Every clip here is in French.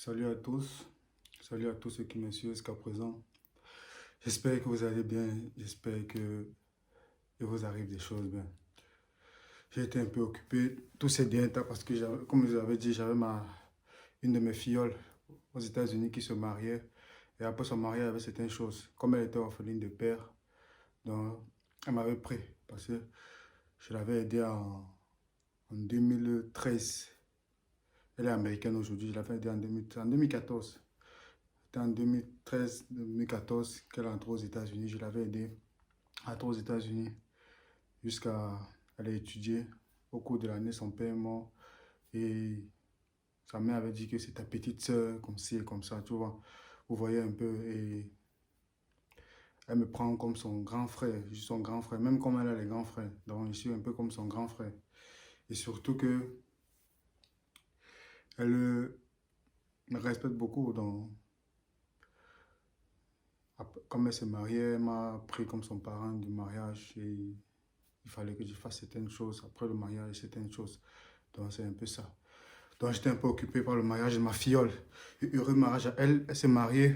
Salut à tous ceux qui me suivent jusqu'à présent. J'espère que vous allez bien, j'espère que il vous arrive des choses bien. J'ai été un peu occupé tous ces derniers temps parce que, comme je vous avais dit, j'avais une de mes filloles aux États-Unis qui se mariait. Et après son mariage, il y avait certaines choses. Comme elle était orpheline de père, donc elle m'avait pris parce que je l'avais aidée en 2013. Elle est américaine aujourd'hui, je l'avais aidée en 2014. C'était en 2013-2014 qu'elle est entrée aux États-Unis. Je l'avais aidée à entrer aux États-Unis jusqu'à aller étudier. Au cours de l'année, son père est mort et sa mère avait dit que c'est ta petite soeur, comme ci et comme ça, tu vois. Vous voyez un peu, et elle me prend comme son grand frère. Je suis son grand frère, même comme elle a les grands frères. Donc, je suis un peu comme son grand frère. Et surtout que elle me respecte beaucoup. Donc, comme elle s'est mariée, elle m'a pris comme son parent du mariage et il fallait que je fasse certaines choses après le mariage, certaines choses. Donc, c'est un peu ça. Donc, j'étais un peu occupé par le mariage de ma filleule. Et heureux mariage à elle. Elle s'est mariée.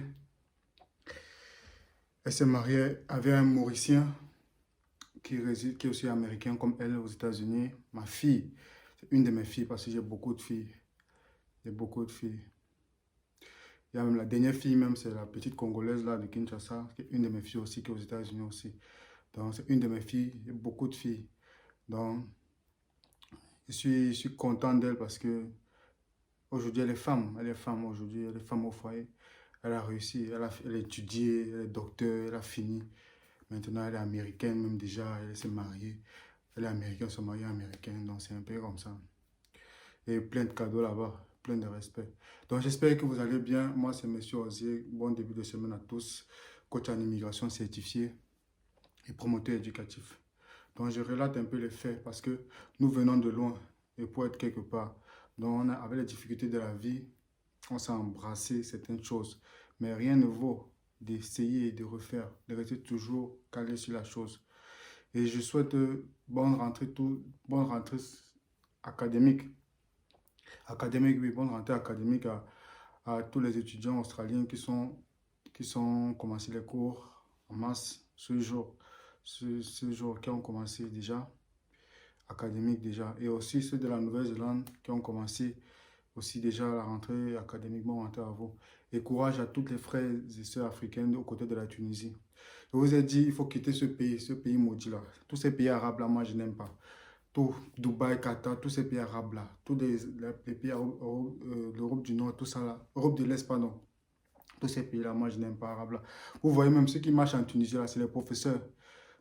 Elle s'est mariée avec un Mauricien qui réside, qui est aussi américain comme elle aux États-Unis. Ma fille, c'est une de mes filles parce que j'ai beaucoup de filles. J'ai beaucoup de filles. Il y a même la dernière fille, même, c'est la petite Congolaise là de Kinshasa, qui est une de mes filles aussi, qui est aux États-Unis aussi. Donc, c'est une de mes filles. J'ai beaucoup de filles. Donc, je suis content d'elle parce que aujourd'hui, elle est femme aujourd'hui, elle est femme au foyer. Elle a réussi, elle a étudié, elle est docteur, elle a fini. Maintenant, elle est américaine même déjà, elle s'est mariée. Elle est américaine, se marie américaine, donc c'est un peu comme ça. Et plein de cadeaux là-bas, plein de respect. Donc j'espère que vous allez bien. Moi, c'est Monsieur Ozier. Bon début de semaine à tous. Coach en immigration certifié et promoteur éducatif. Donc je relate un peu les faits parce que nous venons de loin et pour être quelque part. Donc avec les difficultés de la vie, on s'est embrassé certaines choses. Mais rien ne vaut d'essayer et de refaire, de rester toujours calé sur la chose. Et je souhaite bonne rentrée académique. Académique, oui, bonne rentrée académique à tous les étudiants australiens qui sont commencé les cours en masse ce jour qui ont commencé déjà, académique déjà. Et aussi ceux de la Nouvelle-Zélande qui ont commencé aussi déjà la rentrée académiquement rentrée à vous. Et courage à toutes les frères et sœurs africaines aux côtés de la Tunisie. Je vous ai dit, il faut quitter ce pays maudit là. Tous ces pays arabes là, moi je n'aime pas. Tout, Dubaï, Qatar, tous ces pays arabes là, tous les pays l'Europe du Nord, tout ça là, Europe de l'Est, pardon. Tous ces pays là, moi je n'aime pas arabes là. Vous voyez même ceux qui marchent en Tunisie là, c'est les professeurs.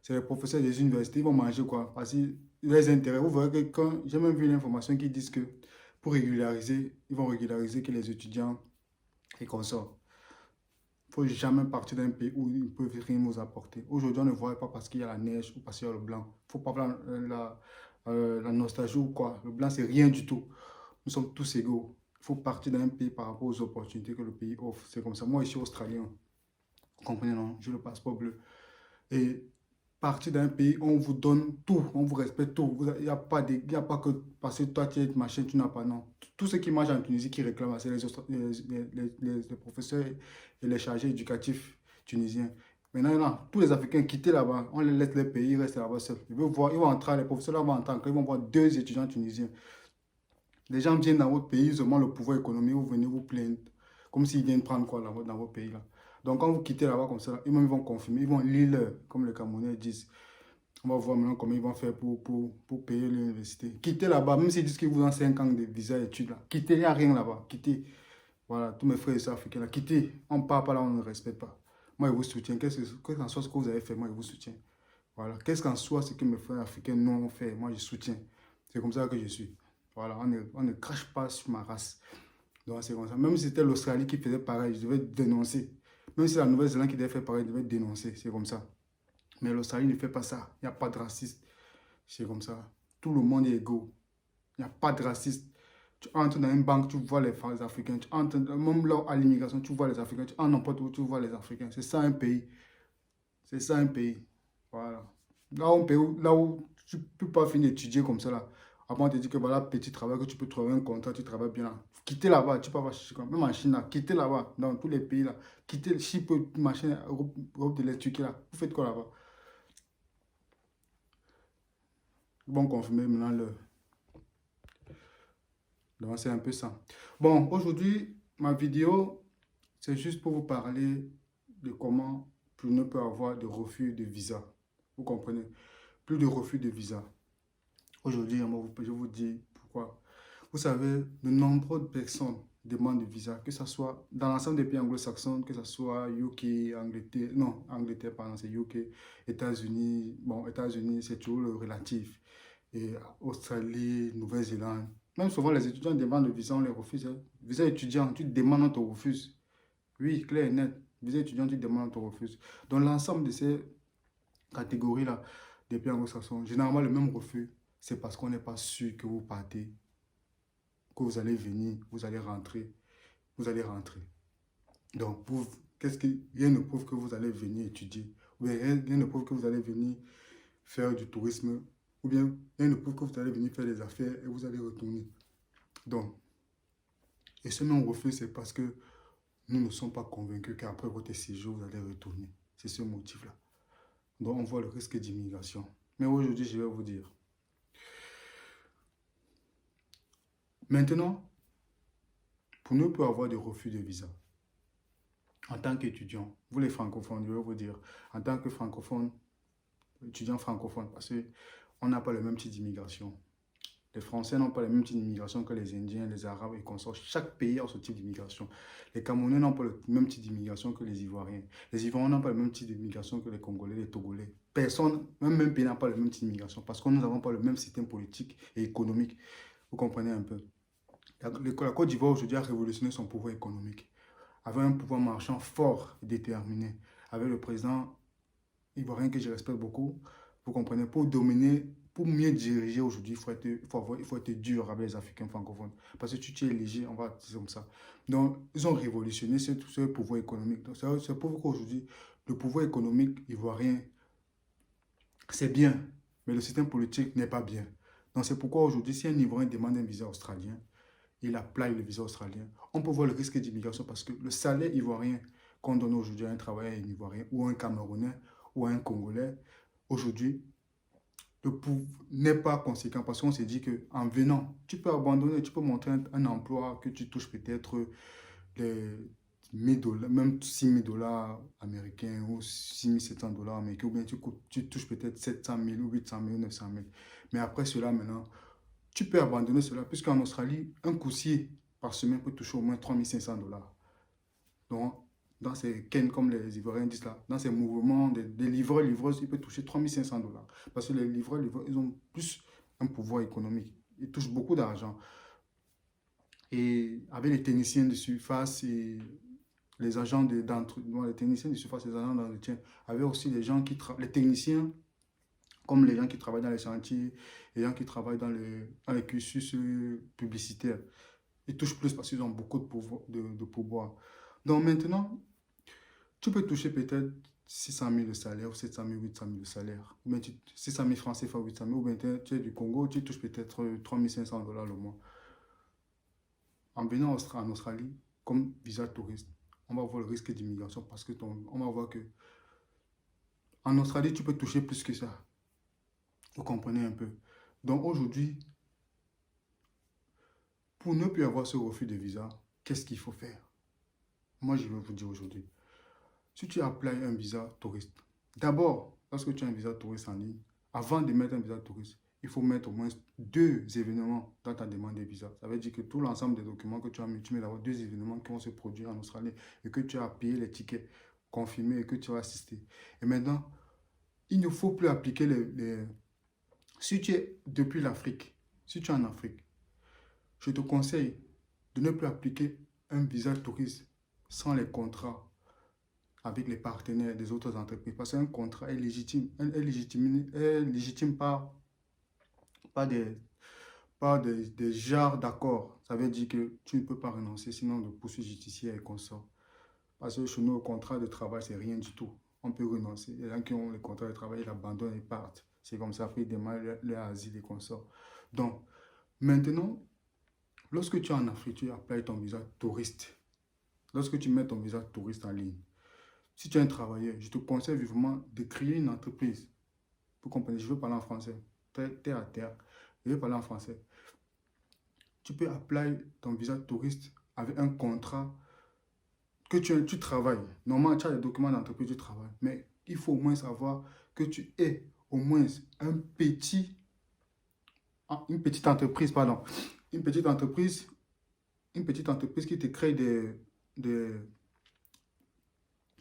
C'est les professeurs des universités, ils vont manger quoi? Parce que les intérêts, vous voyez que quand j'ai même vu l'information qui disent que pour régulariser, ils vont régulariser que les étudiants et consorts. Il ne faut jamais partir d'un pays où ils ne peuvent rien nous apporter. Aujourd'hui, on ne voit pas parce qu'il y a la neige ou parce qu'il y a le blanc. Il ne faut pas prendre la nostalgie ou quoi. Le blanc, c'est rien du tout. Nous sommes tous égaux. Il faut partir d'un pays par rapport aux opportunités que le pays offre. C'est comme ça. Moi, je suis australien. Vous comprenez, non? J'ai le passeport bleu. Et partir d'un pays, on vous donne tout, on vous respecte tout. Il n'y a pas y a pas que parce que toi, tu es machin, tu n'as pas. Non. Tous ceux qui marchent en Tunisie, qui réclament, c'est les professeurs et les chargés éducatifs tunisiens. Maintenant, non, tous les Africains quitter là-bas, on les laisse les pays, ils restent là-bas seuls. Ils vont voir, ils vont entrer, les professeurs là vont entrer, ils vont voir deux étudiants tunisiens. Les gens viennent dans votre pays, ils ont le pouvoir économique, vous venez vous plaindre, comme s'ils viennent prendre quoi dans votre pays là. Donc quand vous quittez là-bas comme ça, ils vont confirmer, ils vont lire, comme les Camerounais disent. On va voir maintenant comment ils vont faire pour payer l'université. Quittez là-bas, même s'ils disent qu'ils vous ont 5 ans de visa études là. Quittez, il n'y a rien là-bas. Quittez. Voilà, tous mes frères et soeurs africains là. Quittez. On ne part pas là, on ne respecte pas. Moi, je vous soutiens. Qu'est-ce qu'en soit ce que vous avez fait, moi, je vous soutiens. Voilà. Qu'est-ce qu'en soit ce que mes frères africains n'ont fait, moi, je soutiens. C'est comme ça que je suis. Voilà, on ne crache pas sur ma race. Donc, c'est comme ça. Même si c'était l'Australie qui faisait pareil, je devais dénoncer. Même si la Nouvelle-Zélande qui devait faire pareil, je devais dénoncer. C'est comme ça. Mais l'Australie ne fait pas ça. Il n'y a pas de racisme. C'est comme ça. Tout le monde est égaux. Il n'y a pas de racisme. Tu entres dans une banque, tu vois les Africains. Tu entres même là à l'immigration, tu vois les Africains. Tu entres n'importe où, tu vois les Africains. C'est ça un pays. C'est ça un pays. Voilà. Là où tu ne peux pas finir d'étudier comme ça, là, Après, on te dit que voilà, petit travail, que tu peux trouver un contrat, tu travailles bien là. Quittez là-bas, tu peux avoir, même en Chine, là, quittez là-bas, dans tous les pays là. Quittez Chypre, machin, Europe de l'Est, Turquie là. Vous faites quoi là-bas? Bon, confirmer maintenant le. Donc, c'est un peu ça. Bon, aujourd'hui, ma vidéo, c'est juste pour vous parler de comment plus ne peut avoir de refus de visa. Vous comprenez? Plus de refus de visa. Aujourd'hui, je vous dis pourquoi. Vous savez, le nombre de personnes demandent de visa, que ce soit dans l'ensemble des pays anglo-saxons, que ce soit UK, Angleterre, non, Angleterre, pardon, c'est UK, États-Unis, bon, États-Unis, c'est toujours le relatif, et Australie, Nouvelle-Zélande. Même souvent, les étudiants demandent le visa, on les refuse. Hein. Visa étudiant, tu demandes, on te refuse. Oui, clair et net. Visa étudiant, tu demandes, on te refuse. Donc, l'ensemble de ces catégories-là, des pays anglo-saxons, généralement, le même refus, c'est parce qu'on n'est pas sûr que vous partez, que vous allez venir, vous allez rentrer, vous allez rentrer. Donc, rien ne prouve que vous allez venir étudier, ou bien rien ne prouve que vous allez venir faire du tourisme, ou bien rien ne prouve que vous allez venir faire des affaires et vous allez retourner. Donc, et ce même refus, c'est parce que nous ne sommes pas convaincus qu'après votre séjour, vous allez retourner. C'est ce motif-là. Donc, on voit le risque d'immigration. Mais aujourd'hui, je vais vous dire. Maintenant, pour ne pas avoir de refus de visa, en tant qu'étudiant, vous les francophones, je vais vous dire, en tant que francophone, étudiant francophone, parce qu'on n'a pas le même type d'immigration. Les Français n'ont pas le même type d'immigration que les Indiens, les Arabes et consorts. Chaque pays a ce type d'immigration. Les Camerounais n'ont pas le même type d'immigration que les Ivoiriens. Les Ivoiriens n'ont pas le même type d'immigration que les Congolais, les Togolais. Personne, même pays n'a pas le même type d'immigration parce que nous n'avons pas le même système politique et économique. Vous comprenez un peu? La Côte d'Ivoire aujourd'hui a révolutionné son pouvoir économique, avec un pouvoir marchand fort et déterminé, avec le président ivoirien que je respecte beaucoup. Vous comprenez, pour dominer, pour mieux diriger aujourd'hui, il faut être dur avec les Africains francophones. Parce que tu es léger, on va dire comme ça. Donc, ils ont révolutionné ce pouvoir économique. Donc, c'est pour vous qu'aujourd'hui, le pouvoir économique ivoirien, c'est bien, mais le système politique n'est pas bien. Donc, c'est pourquoi aujourd'hui, si un Ivoirien demande un visa australien, il applique le visa australien. On peut voir le risque d'immigration parce que le salaire ivoirien qu'on donne aujourd'hui à un travailleur ivoirien ou à un Camerounais ou à un Congolais, aujourd'hui, n'est pas conséquent parce qu'on s'est dit qu'en venant, tu peux abandonner, tu peux montrer un emploi que tu touches peut-être les 1 000 $, même 6 000 $ américains ou 6 700 $ américains, ou bien tu touches peut-être 700 000 ou 800 000 ou 900 000. Mais après cela, maintenant, tu peux abandonner cela, puisqu'en Australie, un coursier par semaine peut toucher au moins 3 500 $. Donc, dans ces ken, comme les Ivoiriens disent là, dans ces mouvements des livreurs, livreuses, il peut toucher 3 500 $. Parce que les livreurs, ils ont plus un pouvoir économique. Ils touchent beaucoup d'argent. Et avec les techniciens de surface et les agents d'entretien, les techniciens de surface, les agents d'entretien, avec aussi les gens qui travaillent, les techniciens, comme les gens qui travaillent dans les chantiers, les gens qui travaillent dans les cursus publicitaires. Ils touchent plus parce qu'ils ont beaucoup de pouvoir. Donc maintenant, tu peux toucher peut-être 600 000 de salaire, ou 700 000, 800 000 de salaire. Ou bien 600 000 francs CFA, 800 000, ou bien tu es du Congo, tu touches peut-être 3 500 $ le mois. En venant en Australie, comme visa touriste, on va voir le risque d'immigration parce que on va voir que en Australie, tu peux toucher plus que ça. Vous comprenez un peu. Donc aujourd'hui, pour ne plus avoir ce refus de visa, qu'est-ce qu'il faut faire? Moi, je vais vous dire aujourd'hui. Si tu applies un visa touriste, d'abord, lorsque tu as un visa touriste en ligne, avant de mettre un visa touriste, il faut mettre au moins 2 événements dans ta demande de visa. Ça veut dire que tout l'ensemble des documents que tu as mis, tu mets d'abord 2 événements qui vont se produire en Australie et que tu as payé les tickets confirmés et que tu as assisté. Et maintenant, il ne faut plus appliquer Si tu es depuis l'Afrique, si tu es en Afrique, je te conseille de ne plus appliquer un visa touriste sans les contrats avec les partenaires des autres entreprises. Parce qu'un contrat est légitime, est légitime par des genres d'accords. Ça veut dire que tu ne peux pas renoncer sinon de poursuites judiciaires et consorts. Parce que chez nous, le contrat de travail, c'est rien du tout. On peut renoncer. Les gens qui ont le contrat de travail, ils abandonnent et partent. C'est comme ça, après ils demandent leur asile et consorts. Donc, Maintenant, lorsque tu es en Afrique, tu applies ton visa touriste. Lorsque tu mets ton visa touriste en ligne, si tu es un travailleur, je te conseille vivement de créer une entreprise. Vous comprenez, je veux parler en français, terre à terre. Je veux parler en français. Tu peux applier ton visa touriste avec un contrat que tu travailles. Normalement, tu as les documents d'entreprise, tu travailles. Mais il faut au moins savoir que tu es au moins une petite entreprise, pardon. Une petite entreprise, une petite entreprise qui te crée des,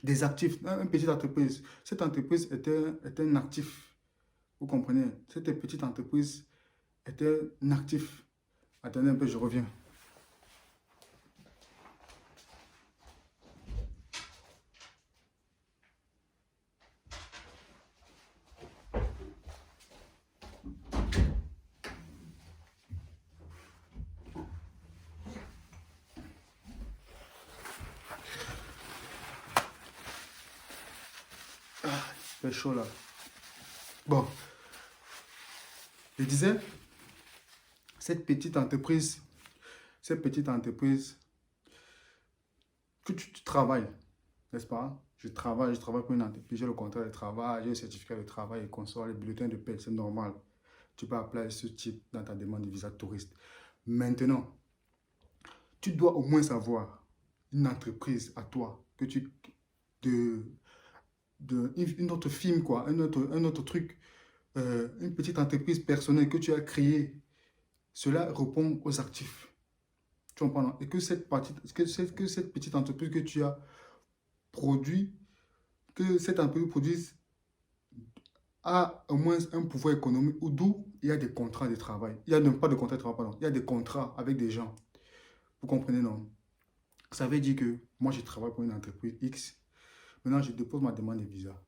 des actifs. Une petite entreprise. Cette entreprise est un actif. Vous comprenez? Cette petite entreprise était un actif. Attendez un peu, je reviens. Il fait chaud là. Bon, je disais, cette petite entreprise que tu travailles, n'est-ce pas? Je travaille pour une entreprise, j'ai le contrat de travail, j'ai le certificat de travail et consort, les bulletins de paie, c'est normal. Tu peux appeler ce type dans ta demande de visa touriste. Maintenant, tu dois au moins savoir une entreprise à toi, que tu, de, une autre film, quoi, un autre truc, une petite entreprise personnelle que tu as créée. Cela répond aux actifs. Tu comprends, non? Et que que cette petite entreprise que tu as produit, que cette entreprise produise a au moins un pouvoir économique ou d'où il y a des contrats de travail. Il y a pas de contrat de travail, pardon. Il y a des contrats avec des gens. Vous comprenez, non? Ça veut dire que moi, je travaille pour une entreprise X. Maintenant, je dépose ma demande de visa.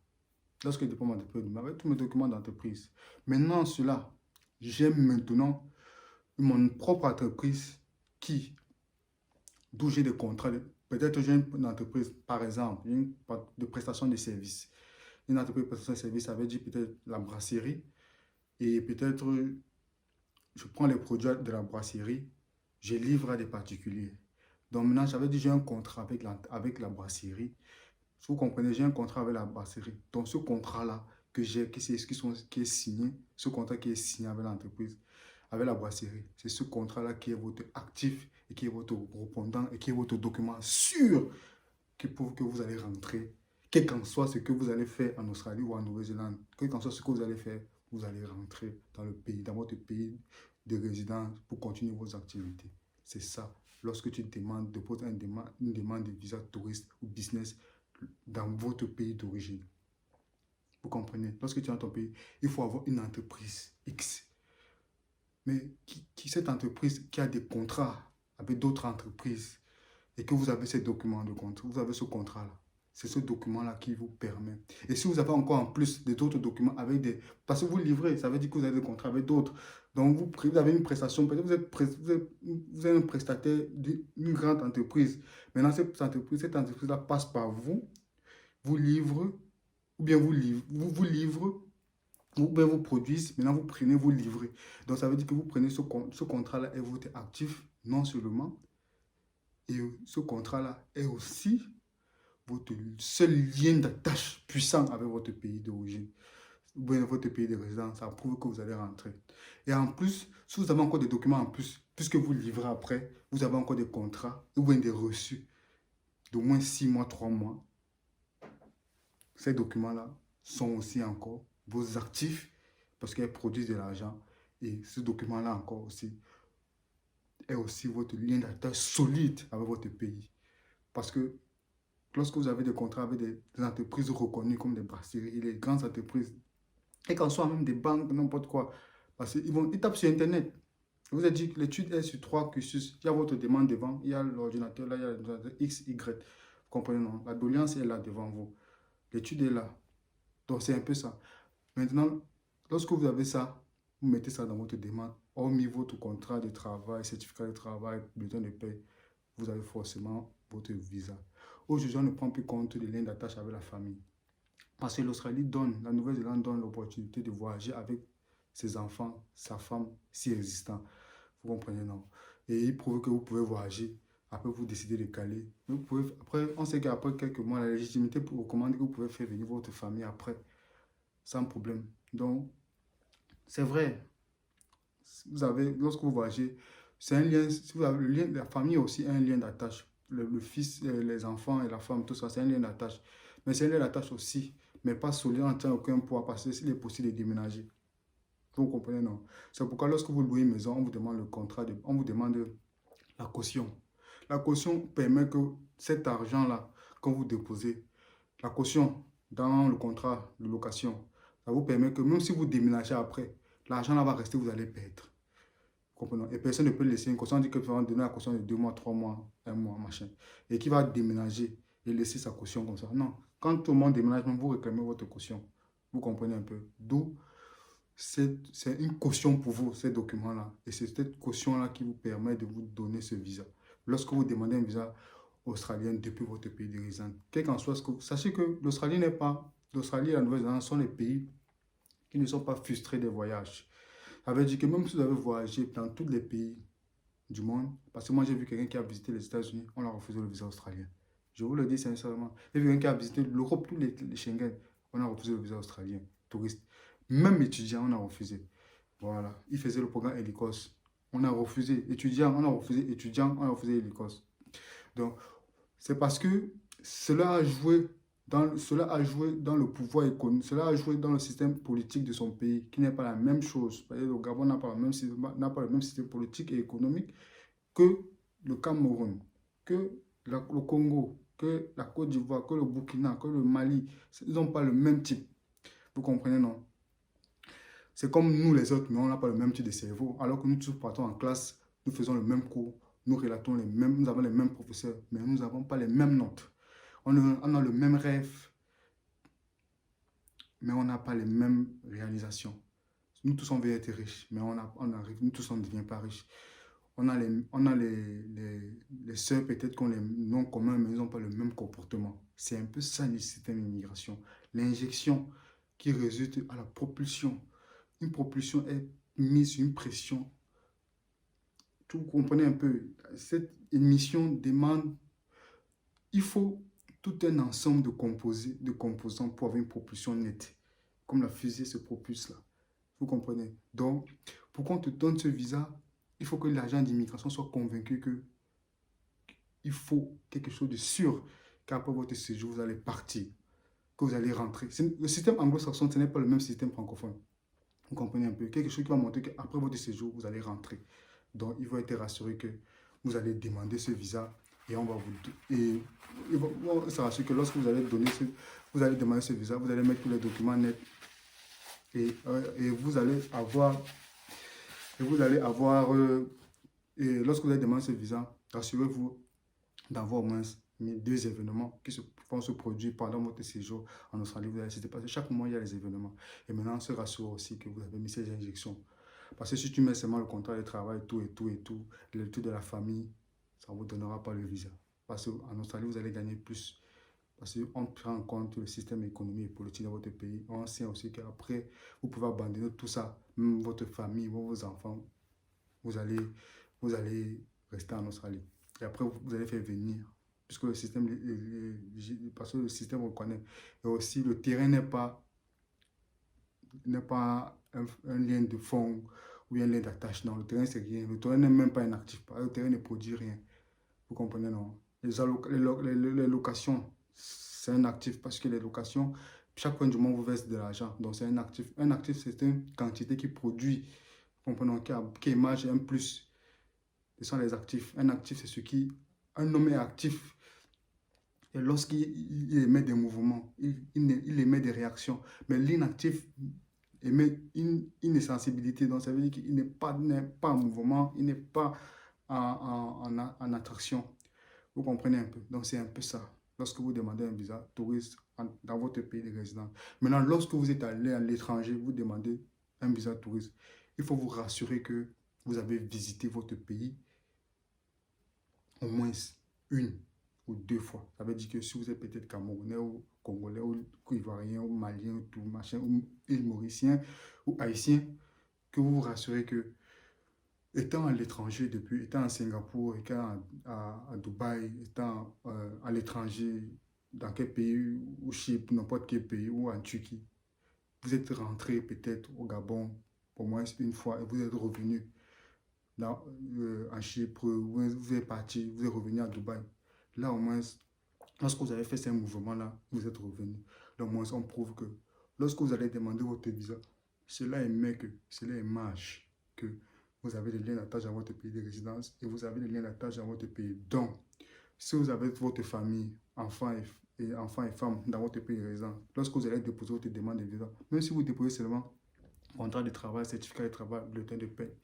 Lorsque je dépose ma demande de visa, avec tous mes documents d'entreprise. Maintenant, cela, j'ai maintenant mon propre entreprise d'où j'ai des contrats. Peut-être j'ai une entreprise, par exemple, de prestation de services. Une entreprise de prestation de services, ça veut dire peut-être la brasserie. Et peut-être, je prends les produits de la brasserie, je livre à des particuliers. Donc maintenant, j'avais dit, j'ai un contrat avec la brasserie. Si vous comprenez, j'ai un contrat avec la brasserie. Donc ce contrat-là que j'ai, qui est signé, ce contrat qui est signé avec l'entreprise, avec la brasserie, c'est ce contrat-là qui est votre actif et qui est votre répondant et qui est votre document sûr qui prouve que vous allez rentrer, quel qu'en soit ce que vous allez faire en Australie ou en Nouvelle-Zélande, quel qu'en soit ce que vous allez faire, vous allez rentrer dans le pays, dans votre pays de résidence pour continuer vos activités. C'est ça. Lorsque tu déposes une demande de visa touriste ou business dans votre pays d'origine. Vous comprenez? Lorsque tu es dans ton pays, il faut avoir une entreprise X. Mais cette entreprise qui a des contrats avec d'autres entreprises et que vous avez ces documents de contrat, vous avez ce contrat-là. C'est ce document-là qui vous permet. Et si vous avez encore en plus d'autres documents avec des... Parce que vous livrez, ça veut dire que vous avez des contrats avec d'autres. Donc vous avez une prestation, peut-être vous êtes un prestataire d'une grande entreprise. Maintenant, cette entreprise-là passe par vous, vous livre, ou bien vous livre, ou bien vous produisez, maintenant vous prenez, vous livrez. Donc ça veut dire que vous prenez ce contrat-là et votre actif, non seulement, et ce contrat-là est aussi votre seul lien d'attache puissant avec votre pays d'origine, ou bien votre pays de résidence. Ça prouve que vous allez rentrer. Et en plus, si vous avez encore des documents en plus, puisque vous livrez après, vous avez encore des contrats ou bien des reçus d'au moins 6 mois, 3 mois. Ces documents-là sont aussi encore vos actifs parce qu'ils produisent de l'argent. Et ce document-là encore aussi est aussi votre lien d'attache solide avec votre pays. Parce que lorsque vous avez des contrats avec des entreprises reconnues comme des brasseries, les grandes entreprises, et qu'en soit même des banques, n'importe quoi, parce qu'ils tapent sur Internet. Je vous ai dit que l'étude est sur 3 cursus. Il y a votre demande devant, il y a l'ordinateur, là, il y a l'ordinateur X, Y. Vous comprenez, non? La doléance est là devant vous. L'étude est là. Donc, c'est un peu ça. Maintenant, lorsque vous avez ça, vous mettez ça dans votre demande, hormis votre contrat de travail, certificat de travail, bulletin de paie, vous avez forcément votre visa. Aujourd'hui, on ne prend plus compte des liens d'attache avec la famille. Parce que l'Australie la Nouvelle-Zélande donne l'opportunité de voyager avec ses enfants, sa femme, si existant. Vous comprenez, non? Et il prouve que vous pouvez voyager. Après, vous décidez de caler. Vous pouvez, après, on sait qu'après quelques mois, la légitimité pour recommander que vous pouvez faire venir votre famille après, sans problème. Donc, c'est vrai. Vous avez, lorsque vous voyagez, c'est un lien, si vous avez le lien, la famille est aussi un lien d'attache. Le fils, les enfants et la femme, tout ça, c'est un lien d'attache. Mais c'est un lien d'attache aussi, mais pas solide, on ne tient aucun poids parce qu'il est possible de déménager. Vous comprenez, non? C'est pourquoi lorsque vous louez une maison, on vous demande le contrat, on vous demande la caution. La caution permet que cet argent-là, quand vous déposez, la caution dans le contrat de location, ça vous permet que même si vous déménagez après, l'argent là va rester, vous allez perdre. Comprenons. Et personne ne peut laisser une caution, on dit que va donner la caution de 2 mois, 3 mois, 1 mois, machin. Et qui va déménager et laisser sa caution comme ça. Non. Quand tout le monde déménage, vous réclamez votre caution. Vous comprenez un peu. D'où c'est une caution pour vous, ces documents-là. Et c'est cette caution-là qui vous permet de vous donner ce visa. Lorsque vous demandez un visa australien depuis votre pays de résidence, quel qu'en soit ce que... Sachez que l'Australie n'est pas... L'Australie et la Nouvelle-Zélande sont les pays qui ne sont pas frustrés des voyages. Ça veut dire que même si vous avez voyagé dans tous les pays du monde, parce que moi j'ai vu quelqu'un qui a visité les États-Unis, on a refusé le visa australien. Je vous le dis sincèrement. J'ai vu quelqu'un qui a visité l'Europe, tous les Schengen, on a refusé le visa australien, touriste. Même étudiant, on a refusé. Voilà. Il faisait le programme Helicos. On a refusé. Étudiant, on a refusé. Étudiant, on a refusé Helicos. Donc, c'est parce que cela a joué cela a joué dans le pouvoir économique, cela a joué dans le système politique de son pays, qui n'est pas la même chose. Le Gabon n'a pas, pas le même système politique et économique que le Cameroun, que le Congo, que la Côte d'Ivoire, que le Burkina, que le Mali. Ils n'ont pas le même type. Vous comprenez, non? C'est comme nous les autres, mais on n'a pas le même type de cerveau. Alors que nous tous partons en classe, nous faisons le même cours, nous relatons les mêmes, nous avons les mêmes professeurs, mais nous n'avons pas les mêmes notes. On a le même rêve, mais on n'a pas les mêmes réalisations. Nous tous on veut être riches, mais on arrive, nous tous on ne devient pas riches. On a les sœurs peut-être qui ont les noms communs, mais ils n'ont pas le même comportement. C'est un peu ça le système d'immigration. L'injection qui résulte à la propulsion. Une propulsion est mise sur une pression. Vous comprenez un peu. Cette émission demande, il faut tout un ensemble de composants pour avoir une propulsion nette. Comme la fusée se propulse là. Vous comprenez? Donc, pour qu'on te donne ce visa, il faut que l'agent d'immigration soit convaincu que il faut quelque chose de sûr qu'après votre séjour, vous allez partir, que vous allez rentrer. Le système anglo-saxon, ce n'est pas le même système francophone. Vous comprenez un peu? Quelque chose qui va montrer qu'après votre séjour, vous allez rentrer. Donc, il faut être rassuré que vous allez demander ce visa et on va vous... Et on se rassure que lorsque vous allez vous allez demander ce visa, vous allez mettre tous les documents nets et vous allez avoir... Et lorsque vous allez demander ce visa, rassurez-vous d'avoir au moins 2 événements qui vont se produire pendant votre séjour en Australie. Vous allez assister parce que chaque mois, il y a les événements. Et maintenant, se rassure aussi que vous avez mis ces injections. Parce que si tu mets seulement le contrat de travail, tout, le tout de la famille, ça ne vous donnera pas le visa. Parce qu'en Australie, vous allez gagner plus. Parce qu'on prend en compte le système économique et politique dans votre pays. On sait aussi qu'après, vous pouvez abandonner tout ça, même votre famille, vos enfants, vous allez rester en Australie. Et après, vous allez faire venir, puisque le système, parce que le système reconnaît. Et aussi, le terrain n'est pas un lien de fond ou un lien d'attache. Non, le terrain, c'est rien. Le terrain n'est même pas un actif. Le terrain ne produit rien. Vous comprenez, non? Les locations, c'est un actif parce que les locations, chaque fin du mois, vous verse de l'argent. Donc, c'est un actif. Un actif, c'est une quantité qui produit, comprenons, qui émerge un plus. Ce sont les actifs. Un actif, c'est ce qui... Un homme est actif. Et lorsqu'il émet des mouvements, il émet des réactions. Mais l'inactif émet une sensibilité. Donc, ça veut dire qu'il n'est pas en mouvement, il n'est pas en attraction. Vous comprenez un peu? Donc, c'est un peu ça. Lorsque vous demandez un visa touriste dans votre pays de résidence. Maintenant, lorsque vous êtes allé à l'étranger, vous demandez un visa touriste. Il faut vous rassurer que vous avez visité votre pays au moins 1 ou 2 fois. Ça veut dire que si vous êtes peut-être Camerounais ou Congolais ou Ivoirien ou Malien ou tout machin, ou île Mauricien ou Haïtien, que vous vous rassurez que étant à l'étranger depuis, étant à Singapour, étant à Dubaï, étant à l'étranger, dans quel pays, ou Chypre, n'importe quel pays, ou en Turquie, vous êtes rentré peut-être au Gabon au moins une fois et vous êtes revenu en Chypre, vous êtes parti, vous êtes revenu à Dubaï. Là, au moins, lorsque vous avez fait ces mouvements-là, vous êtes revenu. Au moins, on prouve que lorsque vous allez demander votre visa, cela émet que, cela émage que vous avez des liens d'attache à votre pays de résidence et vous avez des liens d'attache à votre pays. Donc, si vous avez votre famille, enfants et femmes dans votre pays de résidence, lorsque vous allez déposer votre demande de visa, même si vous déposez seulement contrat de travail, certificat de travail, bulletin de paie,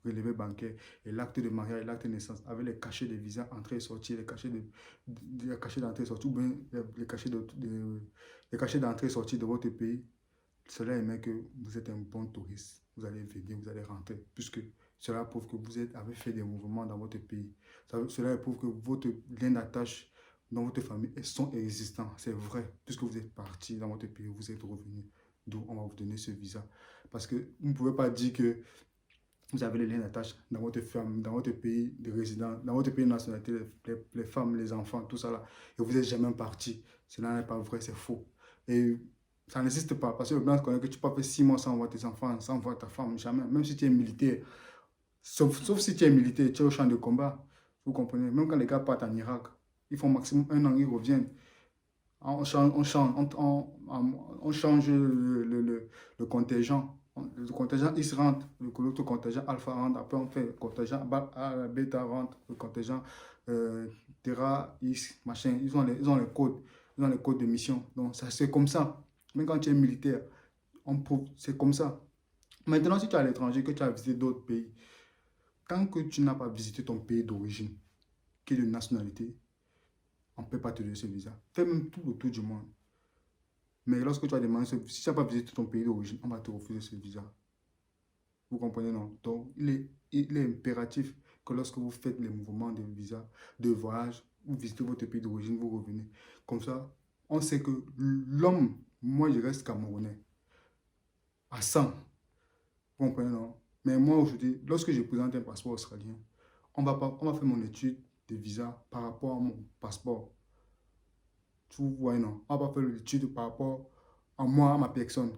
relevé bancaire et l'acte de mariage et l'acte de naissance avec les cachets de visa entrée et sortie, les cachets d'entrée et sortie ou bien les cachets d'entrée et sortie de votre pays, cela émet que vous êtes un bon touriste. Vous allez venir, vous allez rentrer, puisque cela prouve que vous avez fait des mouvements dans votre pays. Cela prouve que votre lien d'attache dans votre famille sont existants. C'est vrai, puisque vous êtes parti dans votre pays, vous êtes revenu. D'où on va vous donner ce visa. Parce que vous ne pouvez pas dire que vous avez les liens d'attache dans votre famille, dans votre pays de résidence, dans votre pays de nationalité, les femmes, les enfants, tout ça là, et vous n'êtes jamais parti. Cela n'est pas vrai, c'est faux. Et ça n'existe pas, parce que le blanc connaît que tu peux pas faire 6 mois sans voir tes enfants, sans voir ta femme, jamais. Même si tu es militaire, sauf si tu es militaire, tu es au champ de combat, vous comprenez. Même quand les gars partent en Irak, ils font maximum 1 an, ils reviennent. On change le contingent. Le contingent X rentre, l'autre contingent Alpha rentre, après on fait le contingent Beta rentre, le contingent Terra X, machin. Ils ont les codes de mission. Donc c'est comme ça. Même quand tu es militaire, c'est comme ça. Maintenant, si tu es à l'étranger, que tu as visité d'autres pays, tant que tu n'as pas visité ton pays d'origine, qui est de nationalité, on ne peut pas te donner ce visa. Fais même tout le tour du monde. Mais lorsque tu as demandé, si tu n'as pas visité ton pays d'origine, on va te refuser ce visa. Vous comprenez, non? Donc, il est impératif que lorsque vous faites les mouvements de visa, de voyage, vous visitez votre pays d'origine, vous revenez. Comme ça, on sait que l'homme, moi je reste camerounais, à 100. Vous comprenez, non? Mais moi aujourd'hui, lorsque je présente un passeport australien, on va faire mon étude de visa par rapport à mon passeport. Vous voyez, non? On va pas faire l'étude par rapport à moi, à ma personne.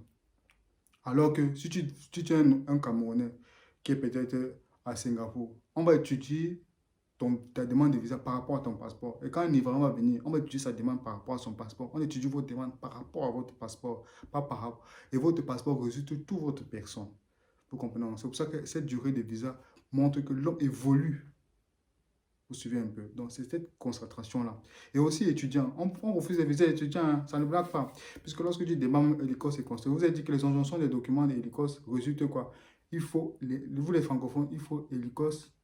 Alors que si tu es un Camerounais qui est peut-être à Singapour, on va étudier ta demande de visa par rapport à ton passeport. Et quand un Ivoirien va venir, on va étudier sa demande par rapport à son passeport. On étudie votre demande par rapport à votre passeport, pas par rapport. Et votre passeport résulte toute votre personne. Vous comprenez? C'est pour ça que cette durée de visa montre que l'homme évolue. Vous suivez un peu. Donc, c'est cette concentration-là. Et aussi, étudiants. On refuse les visas étudiants. Hein, ça ne blague pas. Puisque lorsque tu demandes l'hélicos est construit, vous avez dit que les injonctions des documents de l'hélicos résultent quoi? Il faut, vous les francophones, il faut hélicos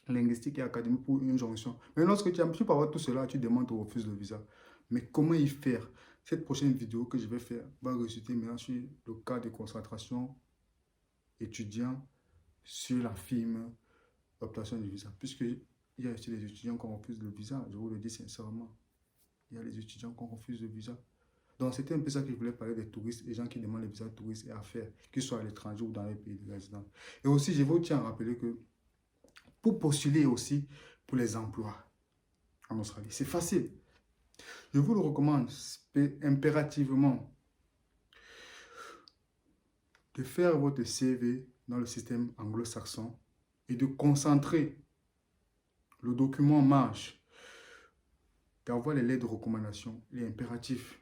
linguistique et académique pour une jonction. Mais lorsque tu peux avoir tout cela, tu demandes au refus le visa. Mais comment y faire? Cette prochaine vidéo que je vais faire va résulter maintenant sur le cas de concentration étudiant sur la firme l'obtention du visa. Puisqu'il y a aussi des étudiants qui refusent le visa, je vous le dis sincèrement. Il y a des étudiants qui refusent le visa. Donc, c'était un peu ça que je voulais parler des touristes, les gens qui demandent les visas de touristes et affaires, qu'ils soient à l'étranger ou dans les pays de résidence. Et aussi, je vous tiens à rappeler que pour postuler aussi pour les emplois en Australie, c'est facile. Je vous le recommande impérativement de faire votre CV dans le système anglo-saxon et de concentrer le document marche, d'avoir les lettres de recommandation. Il est impératif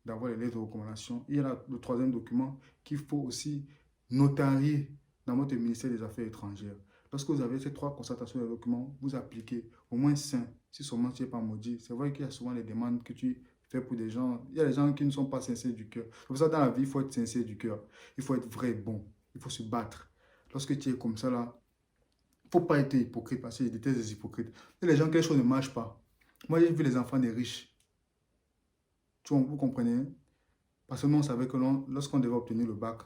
d'avoir les lettres de recommandation. Il y a le troisième document qu'il faut aussi notarier dans votre ministère des Affaires étrangères. Lorsque vous avez ces 3 constatations de documents, vous appliquez au moins 5, si seulement tu n'es pas maudit. C'est vrai qu'il y a souvent des demandes que tu fais pour des gens. Il y a des gens qui ne sont pas sincères du cœur. C'est pour ça dans la vie, il faut être sincère du cœur. Il faut être vrai et bon. Il faut se battre. Lorsque tu es comme ça là, il ne faut pas être hypocrite parce que je déteste les hypocrites. Et les gens, quelque chose ne marche pas. Moi, j'ai vu les enfants des riches. Vous comprenez? Parce que nous, on savait que lorsqu'on devait obtenir le bac,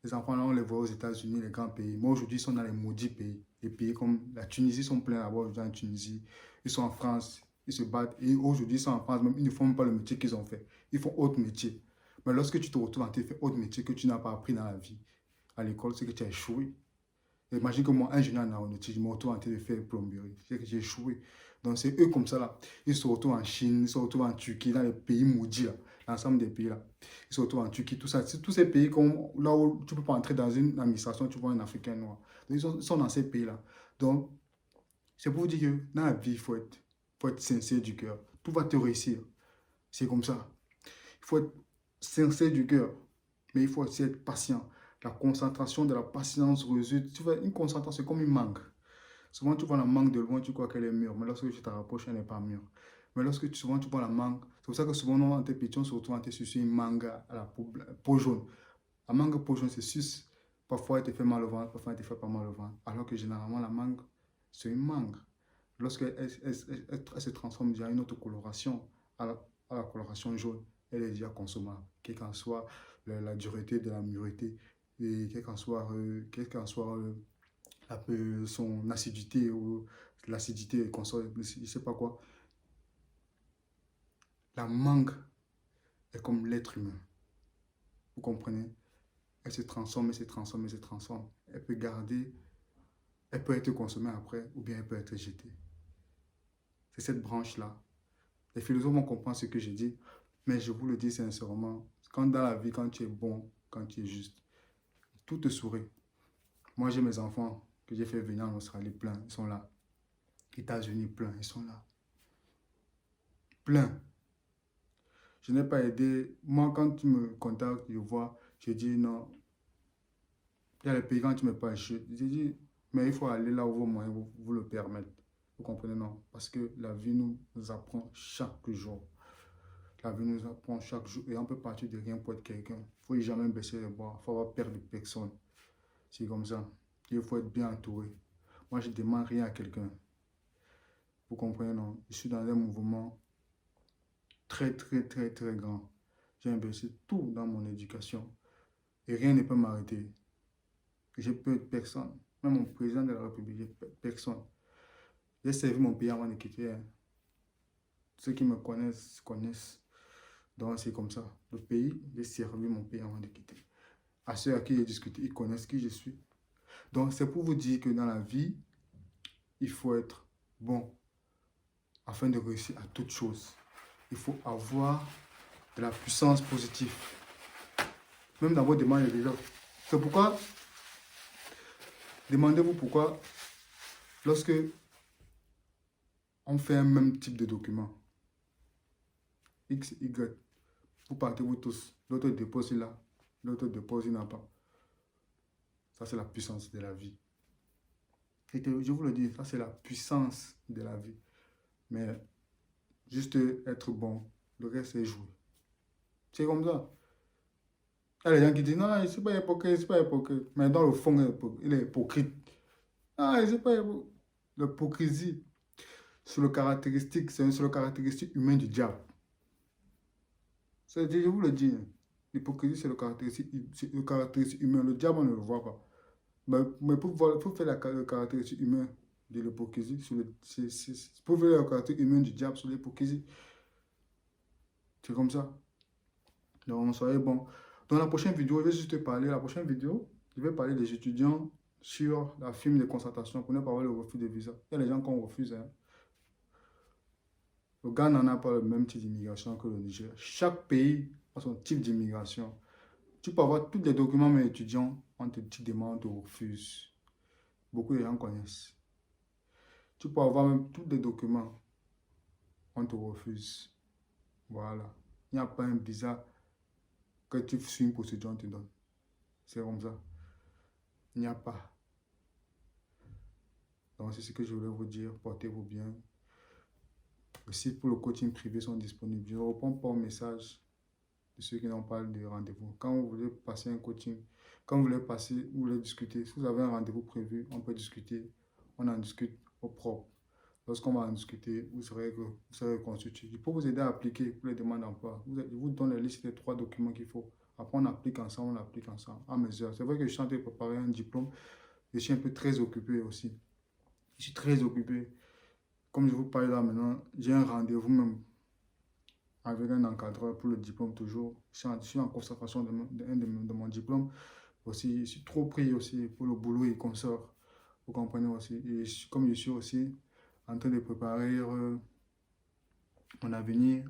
les enfants, là, on les voit aux États-Unis, les grands pays. Moi, aujourd'hui, ils sont dans les maudits pays. Les pays comme la Tunisie sont pleins là-bas aujourd'hui en Tunisie. Ils sont en France, ils se battent. Et aujourd'hui, ils sont en France, même ils ne font même pas le métier qu'ils ont fait. Ils font autre métier. Mais lorsque tu te retrouves en train de faire autre métier que tu n'as pas appris dans la vie, à l'école, c'est que tu as échoué. Imagine que moi, ingénieur en aéronautique, je me retrouve en train de faire plomberie. C'est que j'ai échoué. Donc, c'est eux comme ça, là. Ils se retrouvent en Chine, ils se retrouvent en Turquie, dans les pays maudits, là. L'ensemble des pays, là. Ils se retrouvent en Turquie, tout ça. C'est tous ces pays comme, là où tu ne peux pas entrer dans une administration, tu vois un Africain noir. Donc, ils sont dans ces pays-là. Donc, c'est pour vous dire que dans la vie, faut être sincère du cœur. Tout va te réussir. C'est comme ça. Il faut être sincère du cœur. Mais il faut aussi être patient. La concentration de la patience résulte. Tu vois, une concentration, c'est comme une mangue. Souvent, tu vois la mangue de loin, tu crois qu'elle est mûre. Mais lorsque tu te rapproches, elle n'est pas mûre. Mais souvent tu vois la mangue, c'est pour ça que souvent, on tes pigeons se retrouvent en te sucer une mangue à la peau jaune. La mangue peau jaune, c'est suce. Parfois, elle te fait mal au ventre, parfois, elle te fait pas mal au ventre. Alors que généralement, la mangue, c'est une mangue. Lorsqu'elle elle se transforme déjà en une autre coloration, à la coloration jaune, elle est déjà consommable. Quelle qu'en soit la dureté de la mûreté, et quelle qu'en soit son acidité ou l'acidité, je ne sais pas quoi. La mangue est comme l'être humain. Vous comprenez? Elle se transforme, elle se transforme, elle se transforme. Elle peut garder, elle peut être consommée après ou bien elle peut être jetée. C'est cette branche-là. Les philosophes vont comprendre ce que j'ai dit, mais je vous le dis sincèrement, quand dans la vie, quand tu es bon, quand tu es juste, tout te sourit. Moi, j'ai mes enfants que j'ai fait venir en Australie, plein, ils sont là. États-Unis, plein, ils sont là. Plein. Je n'ai pas aidé. Moi, quand tu me contactes, je vois, je dis non. Il y a les pays quand tu me parles, je dis, mais il faut aller là où vos moyens vous le permettent. Vous comprenez, non? Parce que la vie nous apprend chaque jour. La vie nous apprend chaque jour. Et on peut partir de rien pour être quelqu'un. Il ne faut jamais baisser les bras. Il faut avoir peur de personne. C'est comme ça. Il faut être bien entouré. Moi, je ne demande rien à quelqu'un. Vous comprenez, non? Je suis dans un mouvement très, très, très, très grand. J'ai investi tout dans mon éducation. Et rien ne peut m'arrêter. J'ai peur de personne. Même mon président de la République, j'ai peur de personne. J'ai servi mon pays avant de quitter. Hein. Ceux qui me connaissent, connaissent. Donc, c'est comme ça. Le pays, j'ai servi mon pays avant de quitter. À ceux à qui j'ai discuté, ils connaissent qui je suis. Donc, c'est pour vous dire que dans la vie, il faut être bon afin de réussir à toute chose. Il faut avoir de la puissance positive. Même dans vos demandes, il y a déjà. C'est pourquoi, demandez-vous pourquoi, lorsque on fait un même type de document, X, Y, vous partez vous tous, l'autre dépose là, l'autre dépose il n'a pas. Ça, c'est la puissance de la vie. Et je vous le dis, ça, c'est la puissance de la vie. Mais juste être bon, le reste, c'est jouer. C'est comme ça. Il y a les gens qui disent, non, c'est pas hypocrite, c'est pas hypocrite. Mais dans le fond, il est hypocrite. Ah, c'est pas hypocrite. L'hypocrisie, c'est le caractéristique humain du diable. Je vous le dis, hein. L'hypocrisie, c'est le caractéristique humain. Le diable, on ne le voit pas. Mais pour faire le caractéristique humain de l'hypocrisie, pour faire le caractéristique humain du diable sur l'hypocrisie, c'est comme ça. Donc, soyez bon. Dans la prochaine vidéo, je vais juste te parler. La prochaine vidéo, je vais parler des étudiants sur la film de concertation pour ne pas avoir le refus de visa. Il y a des gens qu'on refuse. Hein. Le Ghana n'a pas le même type d'immigration que le Niger. Chaque pays a son type d'immigration. Tu peux avoir tous les documents, mais étudiants, on te demande, on te refuse. Beaucoup de gens connaissent. Tu peux avoir même tous les documents, on te refuse. Voilà. Il n'y a pas un visa que tu suis une procédure, on te donne. C'est comme ça. Il n'y a pas. Donc, c'est ce que je voulais vous dire. Portez-vous bien. Les sites pour le coaching privé sont disponibles. Je ne réponds pas aux messages de ceux qui n'ont pas de rendez-vous. Quand vous voulez passer un coaching, quand vous voulez passer, vous voulez discuter, si vous avez un rendez-vous prévu, on peut discuter. On en discute au propre. Lorsqu'on va en discuter, vous serez constitué. Je peux vous aider à appliquer pour les demandes d'emploi. Je vous donne la liste des 3 documents qu'il faut. Après, on applique ensemble, à mes heures. C'est vrai que je suis en train de préparer un diplôme. Je suis un peu très occupé aussi. Je suis très occupé. Comme je vous parle là maintenant, j'ai un rendez-vous même avec un encadreur pour le diplôme toujours. Je suis en conservation de mon diplôme. Aussi, je suis trop pris aussi pour le boulot et consort. Vous comprenez aussi. Et comme je suis aussi en train de préparer mon avenir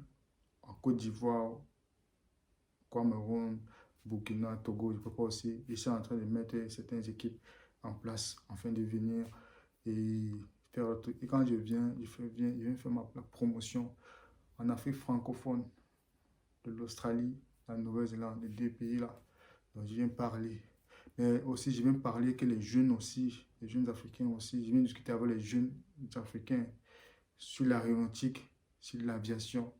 en Côte d'Ivoire, Cameroun, Burkina, Togo, je prépare aussi. Je suis en train de mettre certaines équipes en place afin de venir et faire le truc. Et quand je viens, je viens faire la promotion en Afrique francophone, de l'Australie, la Nouvelle-Zélande, les deux pays là. Donc je viens parler. Mais aussi, je viens parler que les jeunes aussi, les jeunes africains aussi, je viens discuter avec les jeunes africains sur l'aéronautique, sur l'aviation.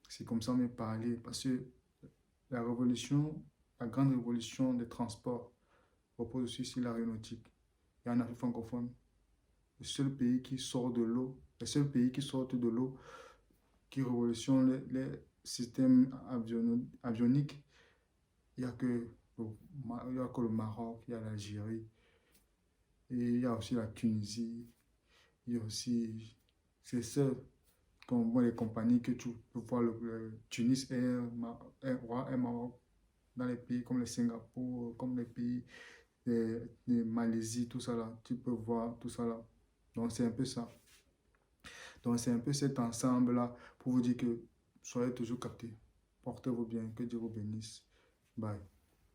C'est comme ça qu'on vient parler parce que la révolution, la grande révolution des transports repose aussi sur l'aéronautique. Et en Afrique francophone, le seul pays qui sort de l'eau, le seul pays qui sort de l'eau, qui révolutionne les systèmes avioniques, il n'y a que le Maroc, il y a l'Algérie, et il y a aussi la Tunisie, il y a aussi, c'est ça, comme moi, les compagnies que tu peux voir, le Tunis Air, Air Maroc, dans les pays comme le Singapour, comme les pays de Malaisie, tout ça là, tu peux voir tout ça là. Donc c'est un peu ça. Donc c'est un peu cet ensemble là pour vous dire que soyez toujours captés. Portez-vous bien, que Dieu vous bénisse. Bye.